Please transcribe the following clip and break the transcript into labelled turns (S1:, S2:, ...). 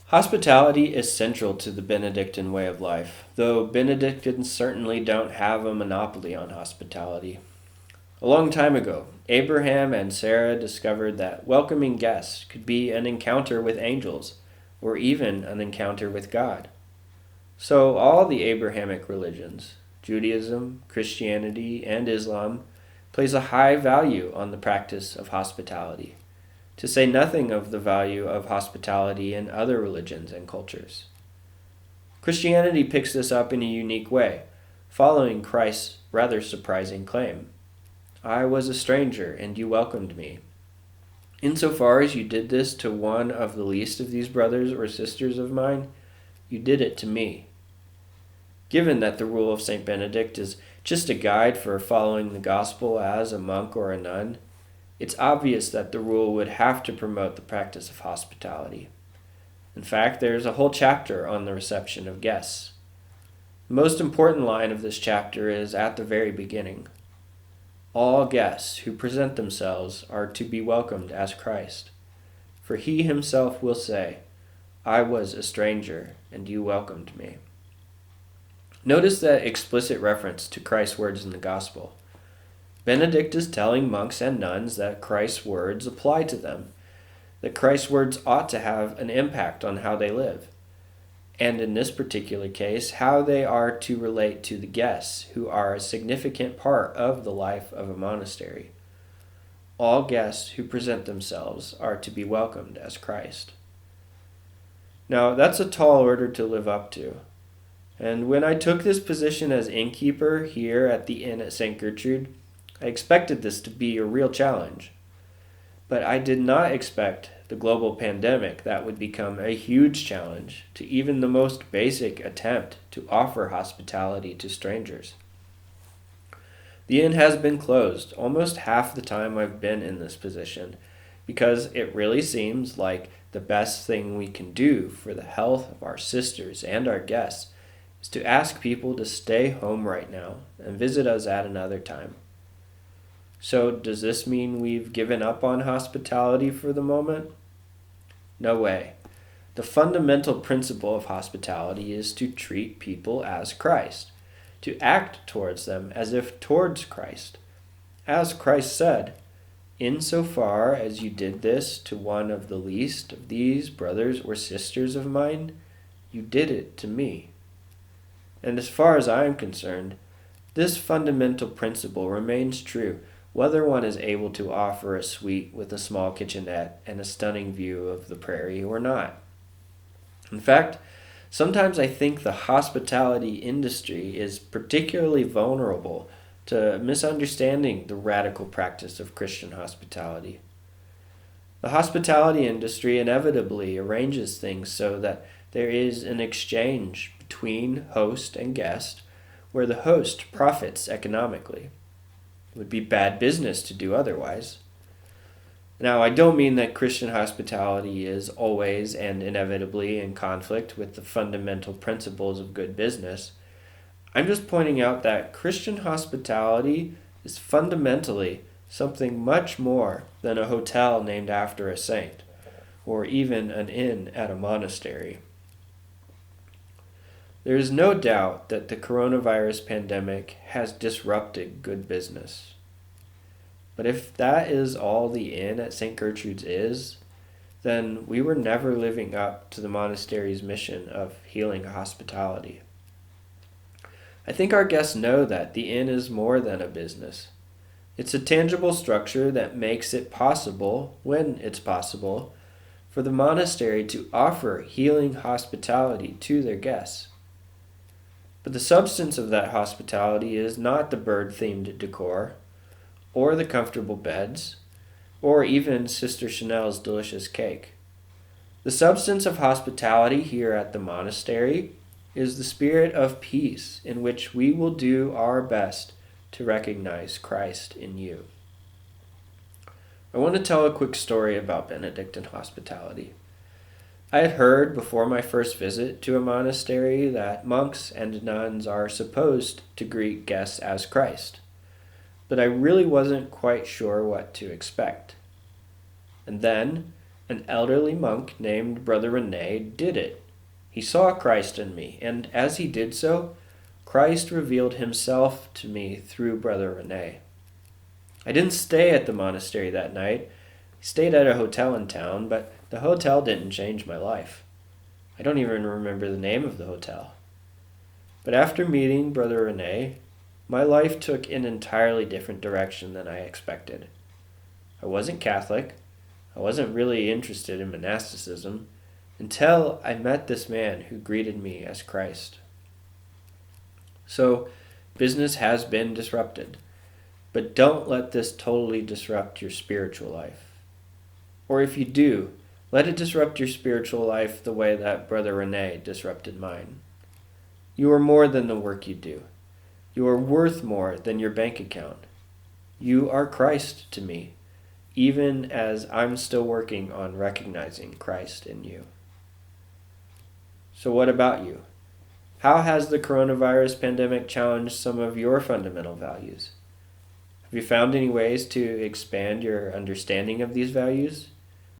S1: Hospitality is central to the Benedictine way of life, though Benedictines certainly don't have a monopoly on hospitality. A long time ago, Abraham and Sarah discovered that welcoming guests could be an encounter with angels, or even an encounter with God. So all the Abrahamic religions, Judaism, Christianity, and Islam, place a high value on the practice of hospitality, to say nothing of the value of hospitality in other religions and cultures. Christianity picks this up in a unique way, following Christ's rather surprising claim: I was a stranger, and you welcomed me. Insofar as you did this to one of the least of these brothers or sisters of mine, you did it to me. Given that the rule of St. Benedict is just a guide for following the gospel as a monk or a nun, it's obvious that the rule would have to promote the practice of hospitality. In fact, there's a whole chapter on the reception of guests. The most important line of this chapter is at the very beginning. All guests who present themselves are to be welcomed as Christ, for he himself will say, I was a stranger, and you welcomed me. Notice that explicit reference to Christ's words in the gospel. Benedict is telling monks and nuns that Christ's words apply to them, that Christ's words ought to have an impact on how they live, and in this particular case, how they are to relate to the guests who are a significant part of the life of a monastery. All guests who present themselves are to be welcomed as Christ. Now, that's a tall order to live up to. And when I took this position as innkeeper here at the inn at St. Gertrude, I expected this to be a real challenge. But I did not expect the global pandemic that would become a huge challenge to even the most basic attempt to offer hospitality to strangers. The inn has been closed almost half the time I've been in this position, because it really seems like the best thing we can do for the health of our sisters and our guests is to ask people to stay home right now and visit us at another time. So does this mean we've given up on hospitality for the moment? No way. The fundamental principle of hospitality is to treat people as Christ, to act towards them as if towards Christ. As Christ said, insofar as you did this to one of the least of these brothers or sisters of mine, you did it to me. And as far as I am concerned, this fundamental principle remains true whether one is able to offer a suite with a small kitchenette and a stunning view of the prairie or not. In fact, sometimes I think the hospitality industry is particularly vulnerable to misunderstanding the radical practice of Christian hospitality. The hospitality industry inevitably arranges things so that there is an exchange between host and guest where the host profits economically. It would be bad business to do otherwise. Now, I don't mean that Christian hospitality is always and inevitably in conflict with the fundamental principles of good business. I'm just pointing out that Christian hospitality is fundamentally something much more than a hotel named after a saint, or even an inn at a monastery. There is no doubt that the coronavirus pandemic has disrupted good business. But if that is all the inn at St. Gertrude's is, then we were never living up to the monastery's mission of healing hospitality. I think our guests know that the inn is more than a business. It's a tangible structure that makes it possible, when it's possible, for the monastery to offer healing hospitality to their guests. But the substance of that hospitality is not the bird-themed decor, or the comfortable beds, or even Sister Chanel's delicious cake. The substance of hospitality here at the monastery is the spirit of peace in which we will do our best to recognize Christ in you. I want to tell a quick story about Benedictine hospitality. I had heard before my first visit to a monastery that monks and nuns are supposed to greet guests as Christ, but I really wasn't quite sure what to expect. And then, An elderly monk named Brother Rene did it. He saw Christ in me, and as he did so, Christ revealed himself to me through Brother Rene. I didn't stay at the monastery that night. I stayed at a hotel in town, but the hotel didn't change my life. I don't even remember the name of the hotel. But after meeting Brother Rene, my life took an entirely different direction than I expected. I wasn't Catholic. I wasn't really interested in monasticism until I met this man who greeted me as Christ. So, business has been disrupted, but don't let this totally disrupt your spiritual life. Or if you do, let it disrupt your spiritual life the way that Brother Rene disrupted mine. You are more than the work you do. You are worth more than your bank account. You are Christ to me, even as I'm still working on recognizing Christ in you. So what about you? How has the coronavirus pandemic challenged some of your fundamental values? Have you found any ways to expand your understanding of these values?